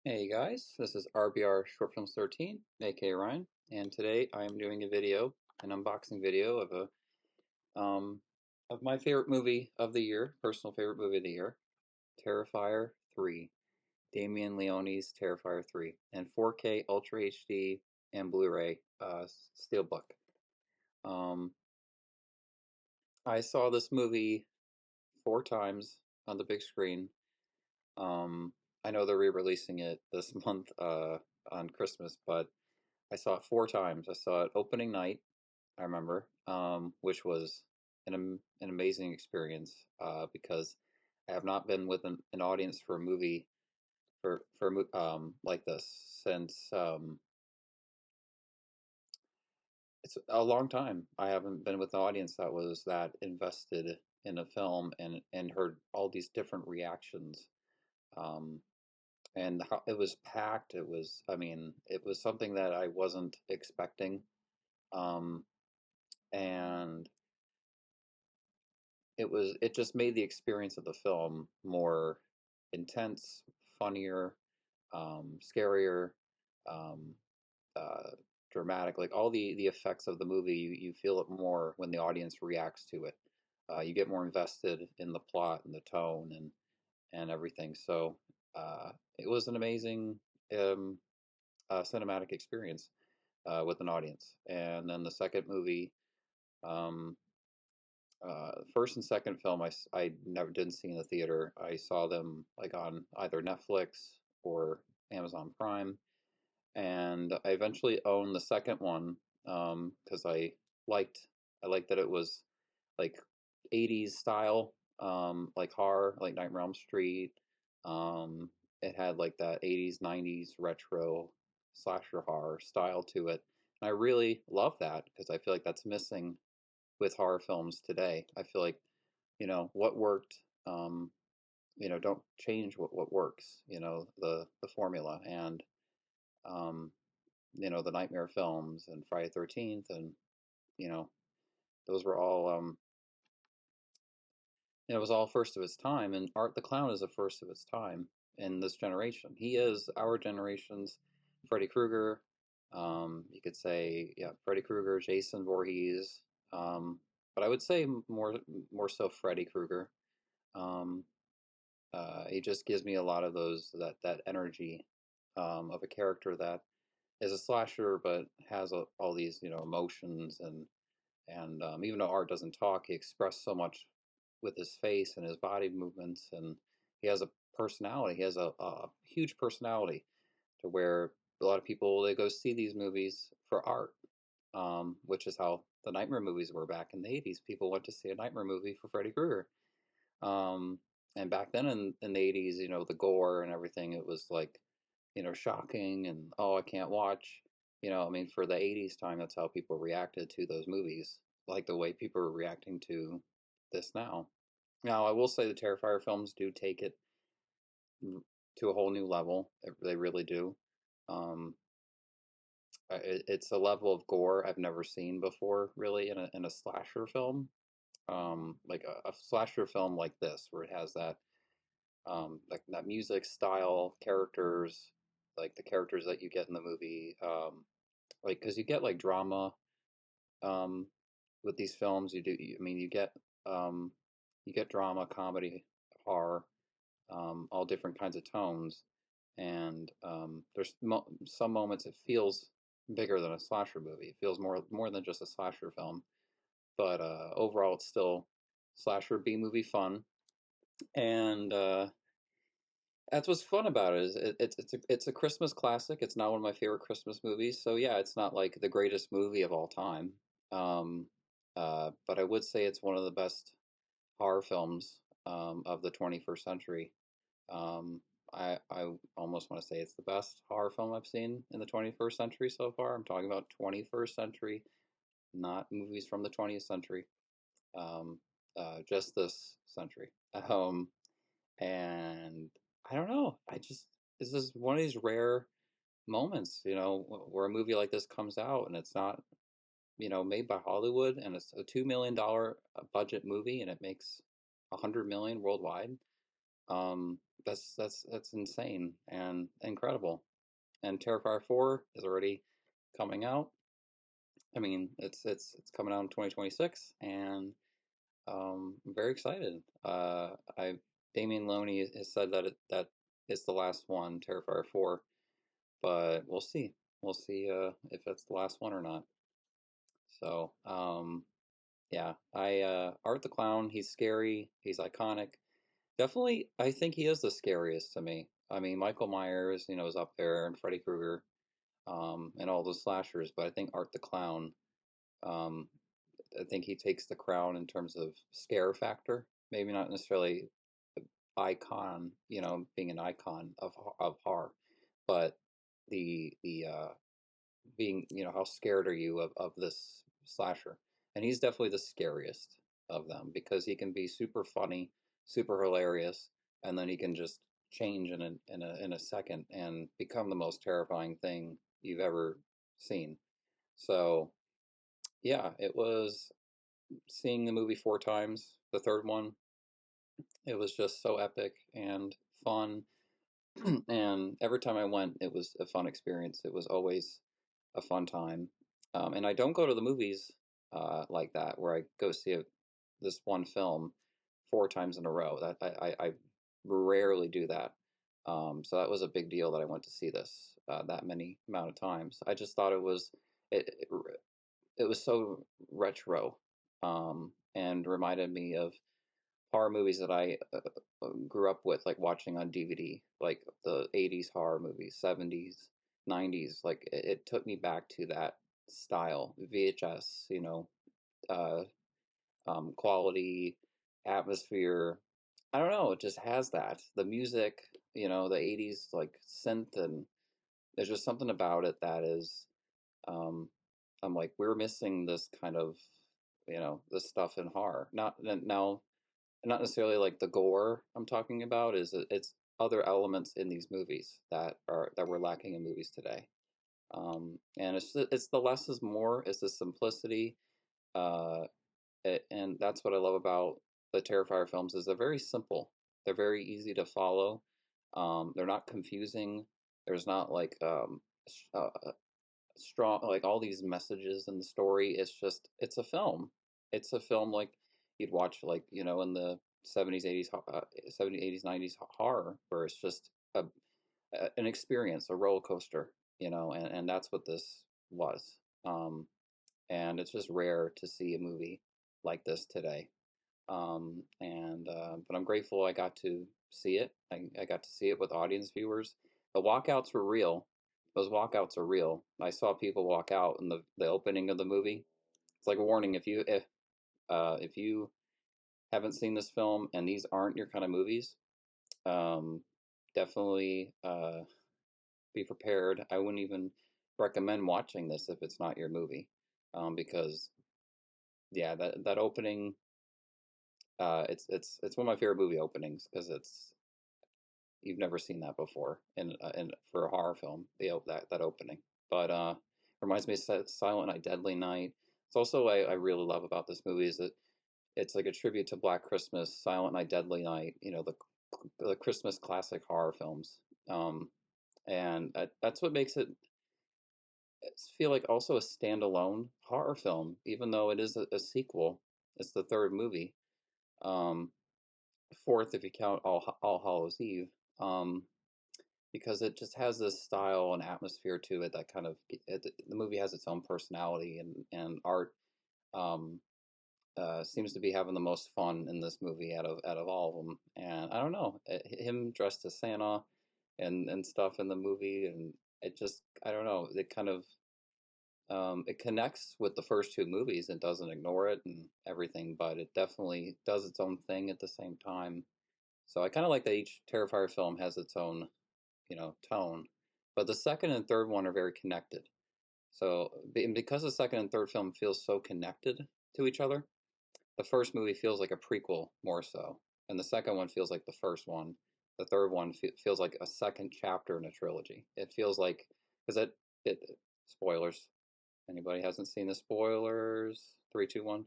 Hey guys, this is RBR Short Films 13, aka Ryan, and today I am doing a video, an unboxing video of my favorite movie of the year, personal favorite movie of the year, Terrifier 3, Damien Leone's Terrifier 3, and 4K Ultra HD and Blu-ray Steelbook. Um, I saw this movie 4 times on the big screen. Um, I know they're re-releasing it this month on Christmas, but I saw it 4 times. I saw it opening night, I remember, which was an amazing experience because I have not been with an audience for a movie like this since it's a long time. I haven't been with an audience that was that invested in a film and heard all these different reactions. Um, and how it was packed. I mean, it was something that I wasn't expecting. Um, and it just made the experience of the film more intense, funnier, scarier, um, uh, dramatic. Like all the effects of the movie, you feel it more when the audience reacts to it. You get more invested in the plot and the tone and everything. So it was an amazing um, cinematic experience with an audience. And then the second movie. Um, First and second film I never didn't see in the theater. I saw them like on either Netflix or Amazon Prime, and I eventually owned the second one because liked I liked that it was like 80s style, like horror, like Nightmare on Elm Street. Um, it had like that 80s, 90s retro slasher horror style to it. And I really love that because I feel like that's missing with horror films today. I feel like, what worked, don't change what works, the formula. And, um, the Nightmare films and Friday 13th and, you know, those were all, it was all first of its time. And Art the Clown is the first of its time in this generation. He is our generation's Freddy Krueger. You could say, yeah, Freddy Krueger, Jason Voorhees, but I would say more so Freddy Krueger. Um, he just gives me a lot of that energy of a character that is a slasher but has all these emotions and even though Art doesn't talk, he expresses so much with his face and his body movements, and he has a personality. He has a huge personality to where a lot of people they go see these movies for art, which is how the Nightmare movies were back in the 80s. People went to see a Nightmare movie for Freddy Krueger. Um, and back then in the 80s, the gore and everything, it was like, shocking and, oh, I can't watch. I mean, for the 80s time, that's how people reacted to those movies, like the way people are reacting to this now. Now, I will say the Terrifier films do take it to a whole new level. They really do. Um, it's a level of gore I've never seen before, really, in a slasher film. Like a slasher film like this, where it has like that music style, characters, like the characters that you get in the movie. Like because you get like drama um, with these films. I mean, you get drama, comedy, horror, all different kinds of tones. And there's some moments it feels bigger than a slasher movie. It feels more than just a slasher film. But overall, it's still slasher B movie fun. And that's what's fun about it is it's a Christmas classic. It's not one of my favorite Christmas movies, so yeah, it's not like the greatest movie of all time. Um, but I would say it's one of the best horror films of the 21st century. Um, I almost want to say it's the best horror film I've seen in the 21st century so far. I'm talking about 21st century, not movies from the 20th century. Um, just this century. Um, and I don't know. This is one of these rare moments, where a movie like this comes out and it's not, made by Hollywood and it's a $2 million budget movie and it makes 100 million worldwide. that's insane and incredible. And Terrifier 4 is already coming out. I mean, it's coming out in 2026, and I'm very excited. I Damien Loney has said that that is the last one, Terrifier 4, but we'll see. We'll see if that's the last one or not. So, yeah, I Art the Clown. He's scary. He's iconic. Definitely, I think he is the scariest to me. I mean, Michael Myers, is up there, and Freddy Krueger, and all those slashers. But I think Art the Clown, um, I think he takes the crown in terms of scare factor. Maybe not necessarily icon, being an icon of horror, but the being, how scared are you of this slasher? And he's definitely the scariest of them because he can be super funny, super hilarious, and then he can just change in a second and become the most terrifying thing you've ever seen. So yeah, it was seeing the movie 4 times. The third one, it was just so epic and fun. And every time I went, it was a fun experience. It was always a fun time. And I don't go to the movies like that, where I go see this one film 4 times in a row. That I rarely do that. So that was a big deal that I went to see this that many amount of times. I just thought it it, it was so retro, and reminded me of horror movies that I grew up with, like watching on DVD, like the 80s horror movies, 70s, 90s. Like it took me back to that style, VHS, uh, quality, atmosphere. I don't know, it just has that. The music, the 80s, like synth, and there's just something about it that is, um, I'm like, we're missing this kind of, this stuff in horror. Now, not necessarily like the gore I'm talking about, it's other elements in these movies that we're lacking in movies today. And it's the less is more. It's the simplicity, uh, and that's what I love about the Terrifier films. Is they're very simple. They're very easy to follow. They're not confusing. There's not like strong, like all these messages in the story. It's a film. It's a film like you'd watch, like, in the 70s, 80s, 70s, 80s, 90s horror, where it's just an experience, a roller coaster, and that's what this was. And it's just rare to see a movie like this today. And But I'm grateful I got to see it. I got to see it with audience viewers. The walkouts were real. Those walkouts are real. I saw people walk out in the opening of the movie. It's like a warning, if you haven't seen this film and these aren't your kind of movies, um, definitely be prepared. I wouldn't even recommend watching this if it's not your movie, because yeah, that opening, it's one of my favorite movie openings because it's you've never seen that before in for a horror film, that opening. But reminds me of Silent Night, Deadly Night. It's also I really love about this movie is that it's like a tribute to Black Christmas, Silent Night, Deadly Night. The Christmas classic horror films. And that's what makes it feel like also a standalone horror film, even though it is a sequel. It's the third movie, um, fourth if you count All Hallows Eve, because it just has this style and atmosphere to it that kind of the movie has its own personality, and art um, seems to be having the most fun in this movie out of all of them. And I don't know, him dressed as Santa and stuff in the movie, and it just I don't know, it kind of it connects with the first two movies and doesn't ignore it and everything, but it definitely does its own thing at the same time. So I kind of like that each Terrifier film has its own, tone. But the second and third one are very connected. So because the second and third film feels so connected to each other, the first movie feels like a prequel more so, and the second one feels like the first one. The third one feels like a second chapter in a trilogy. It feels like because it spoilers. Anybody hasn't seen the spoilers? Three, two, one.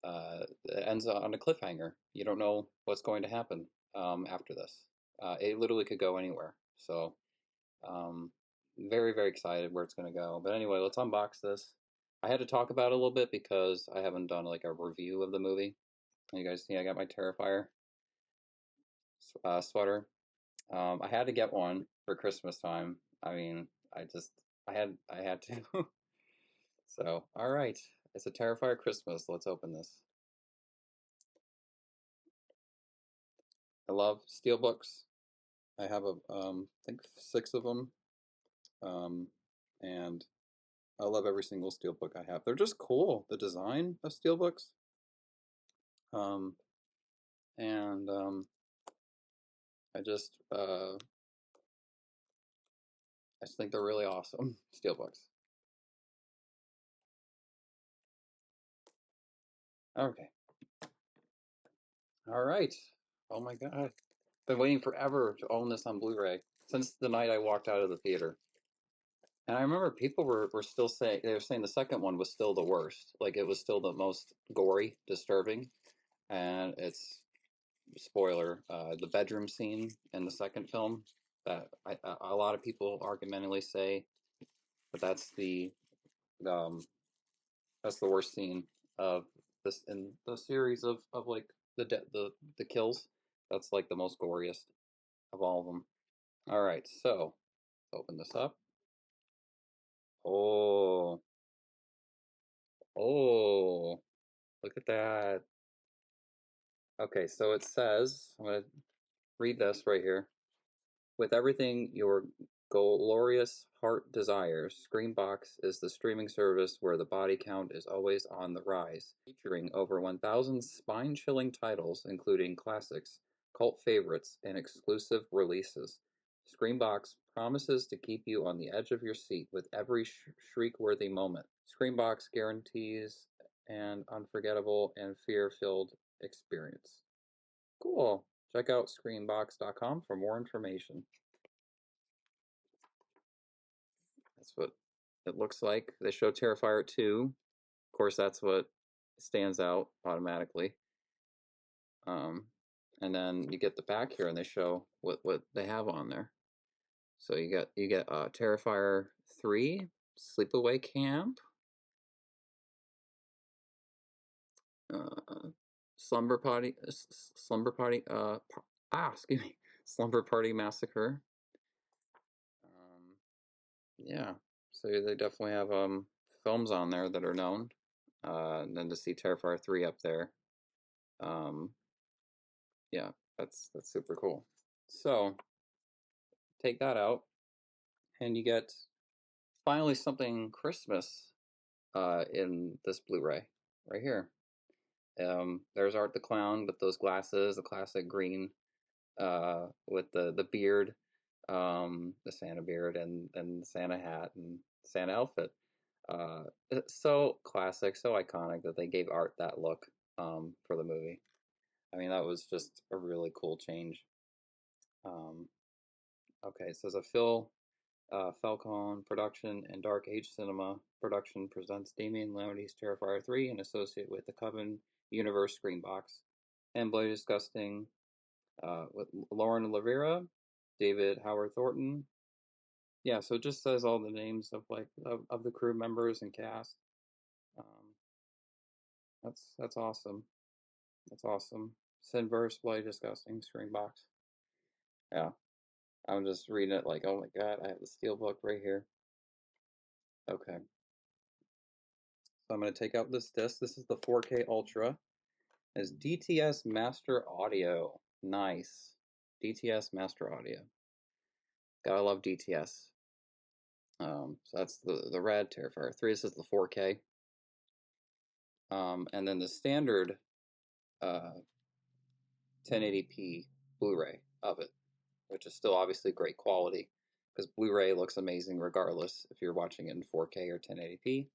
It ends on a cliffhanger. You don't know what's going to happen. after this. It literally could go anywhere. So um, very, very excited where it's going to go. But anyway, let's unbox this. I had to talk about it a little bit because I haven't done like a review of the movie. You guys see I got my Terrifier sweater. I had to get one for Christmas time. I mean, I had to. So, all right. It's a Terrifier Christmas. Let's open this. I love Steelbooks. I have I think 6 of them. And I love every single Steelbook I have. They're just cool. The design of Steelbooks. Um, and I just I just think they're really awesome Steelbooks. Okay. All right. Oh my God. Been waiting forever to own this on Blu-ray since the night I walked out of the theater. And I remember people were still saying they were saying the second one was still the worst. Like it was still the most gory, disturbing. And it's spoiler, the bedroom scene in the second film that a lot of people argumentatively say that um, that's the worst scene of this in the series of like the kills. That's like the most goriest of all of them. All right, so open this up. Oh, oh, look at that. Okay, so it says, I'm going to read this right here. With everything your glorious heart desires, Screambox is the streaming service where the body count is always on the rise, featuring over 1,000 spine-chilling titles, including classics, cult favorites, and exclusive releases. Screambox promises to keep you on the edge of your seat with every shriek-worthy moment. Screambox guarantees an unforgettable and fear-filled experience. Cool. Check out screenbox.com for more information. That's what it looks like. They show Terrifier 2. Of course, that's what stands out automatically. And then you get the back here, and they show what they have on there. So you get Terrifier 3, Sleepaway Camp, Slumber Party, excuse me, Slumber Party Massacre. Yeah, so they definitely have films on there that are known. And then to see Terrifier 3 up there, um, yeah, that's super cool. So take that out, and you get finally something Christmas in this Blu-ray right here. There's Art the Clown with those glasses, the classic green with the beard, the Santa beard, and the Santa hat and Santa outfit. It's so classic, so iconic that they gave Art that look for the movie. I mean, that was just a really cool change. Um, okay, so as a Phil Falcone production and Dark Age Cinema production presents Damien Lamberty's Terrifier 3 in associate with the Coven Universe Screenbox and Bloody Disgusting with Lauren Lavera, David Howard Thornton. Yeah, so it just says all the names of like of the crew members and cast. Um, that's awesome. That's awesome. Sinverse, Bloody Disgusting, Screenbox. Yeah, I'm just reading it like, oh my god, I have the Steelbook right here. Okay, so I'm going to take out this disc. This is the 4K Ultra. It's DTS Master Audio. Nice. DTS Master Audio. Gotta love DTS. So that's the red Terrifier 3. This is the 4K. And then the standard 1080p Blu-ray of it, which is still obviously great quality because Blu-ray looks amazing regardless if you're watching it in 4K or 1080p.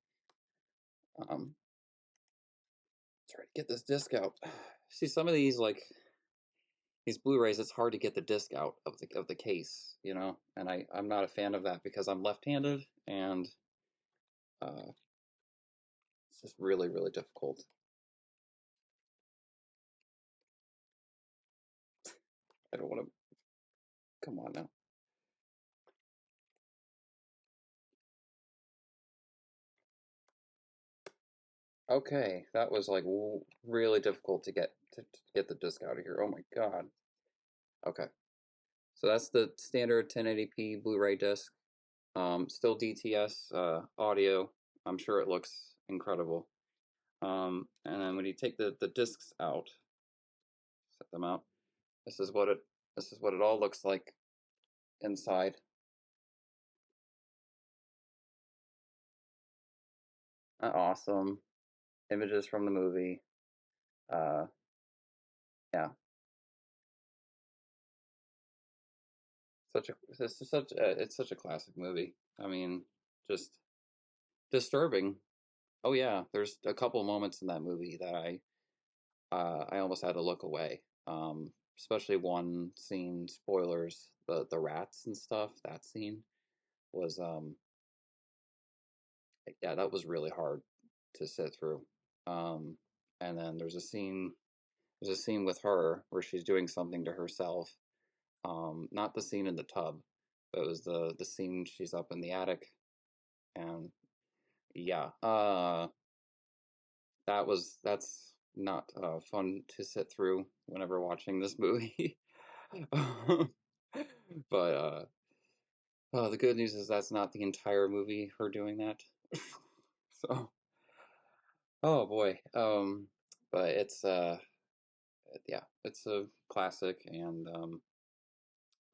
Try to get this disc out. See, some of these like these Blu-rays, it's hard to get the disc out of the case, you know, and I'm not a fan of that because I'm left-handed and it's just really really difficult. I don't want to. Come on now. Okay, that was like really difficult to get the disc out of here. Oh my God. Okay, so that's the standard 1080p Blu-ray disc. Still DTS audio. I'm sure it looks incredible. And then when you take the discs out, set them out. This is what it this is what it all looks like inside. Awesome images from the movie. Uh, yeah, this is such it's such a classic movie. I mean, just disturbing. Oh yeah, there's a couple moments in that movie that I almost had to look away. Especially one scene, spoilers, the rats and stuff. That scene was yeah, that was really hard to sit through. Um, and then there's a scene with her where she's doing something to herself. Not the scene in the tub, but it was the scene she's up in the attic, and yeah, that's not fun to sit through whenever watching this movie. But the good news is that's not the entire movie, her doing that. So, oh boy. But it's yeah, it's a classic, and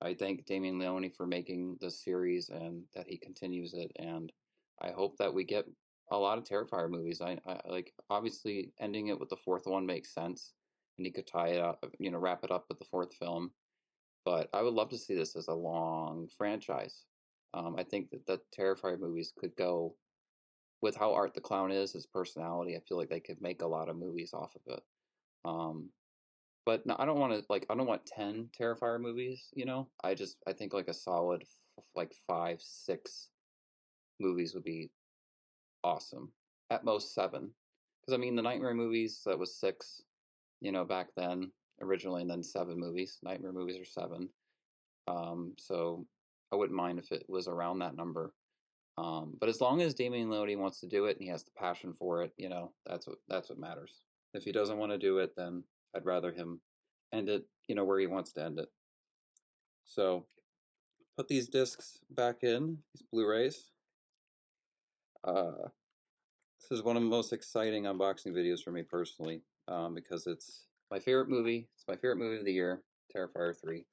I thank Damien Leone for making this series and that he continues it, and I hope that we get a lot of Terrifier movies. I like obviously ending it with the fourth one makes sense, and he could tie it up, wrap it up with the fourth film. But I would love to see this as a long franchise. I think that the Terrifier movies could go with how Art the Clown is, his personality. I feel like they could make a lot of movies off of it. Um, but no, I don't want to I don't want 10 Terrifier movies. I think like a solid like 5, 6 movies would be awesome. At most 7, because I mean the Nightmare movies that was 6, back then originally, and then 7 movies. Nightmare movies are 7. So I wouldn't mind if it was around that number. But as long as Damien Leone wants to do it and he has the passion for it, that's what matters. If he doesn't want to do it, then I'd rather him end it, where he wants to end it. So put these discs back in, these Blu-rays. Uh, this is one of the most exciting unboxing videos for me personally, because it's my favorite movie. It's my favorite movie of the year, Terrifier 3.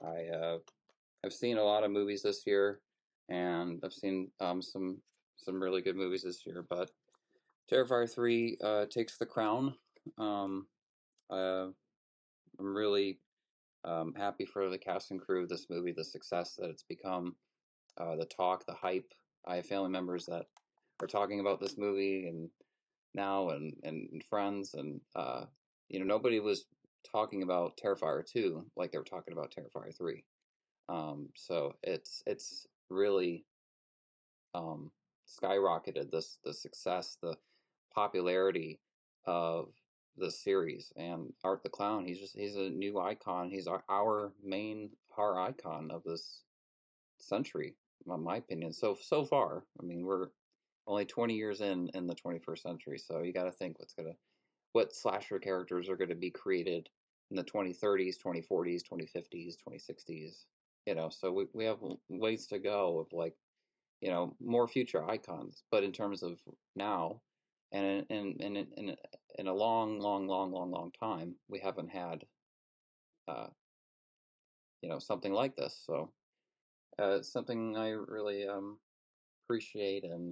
I've seen a lot of movies this year, and I've seen some really good movies this year, but Terrifier 3 takes the crown. Um, I'm really happy for the cast and crew of this movie, the success that it's become, the talk, the hype. I have family members that are talking about this movie and now and friends, and nobody was talking about Terrifier 2 like they were talking about Terrifier 3. So it's really um, skyrocketed the success, the popularity of the series. And Art the Clown, he's a new icon. He's our main horror icon of this century, in my opinion. So far, I mean, we're only 20 years in the 21st century, so you got to think what slasher characters are going to be created in the 2030s, 2040s, 2050s, 2060s. So we have ways to go of more future icons. But in terms of now, and in a long, long, long, long, long time, we haven't had uh, something like this. So it's something I really appreciate, and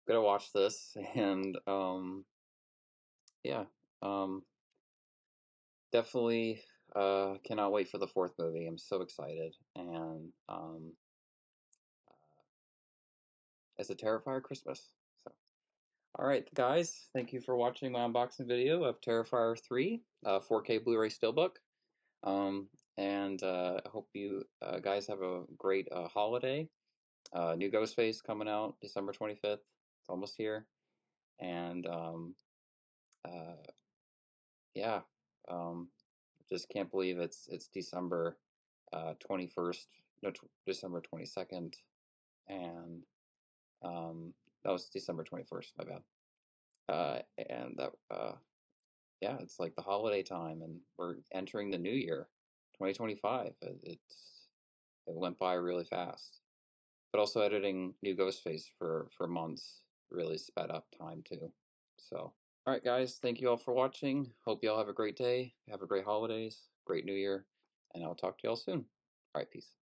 gonna watch this, and yeah, um, definitely cannot wait for the fourth movie. I'm so excited, and it's a Terrifier Christmas. So. All right, guys, thank you for watching my unboxing video of Terrifier 3, 4K Blu-ray Steelbook. Um, and I hope you guys have a great holiday. New Ghostface coming out December 25th. It's almost here. And uh, yeah, um, Just can't believe it's December 21st, no, December 22nd, and that was December 21st, my bad. And that yeah, it's like the holiday time, and we're entering the new year, 2025. It went by really fast. But also editing new Ghostface for months really sped up time too. So, all right, guys, thank you all for watching. Hope you all have a great day, have a great holidays, great new year, and I'll talk to you all soon. All right, peace.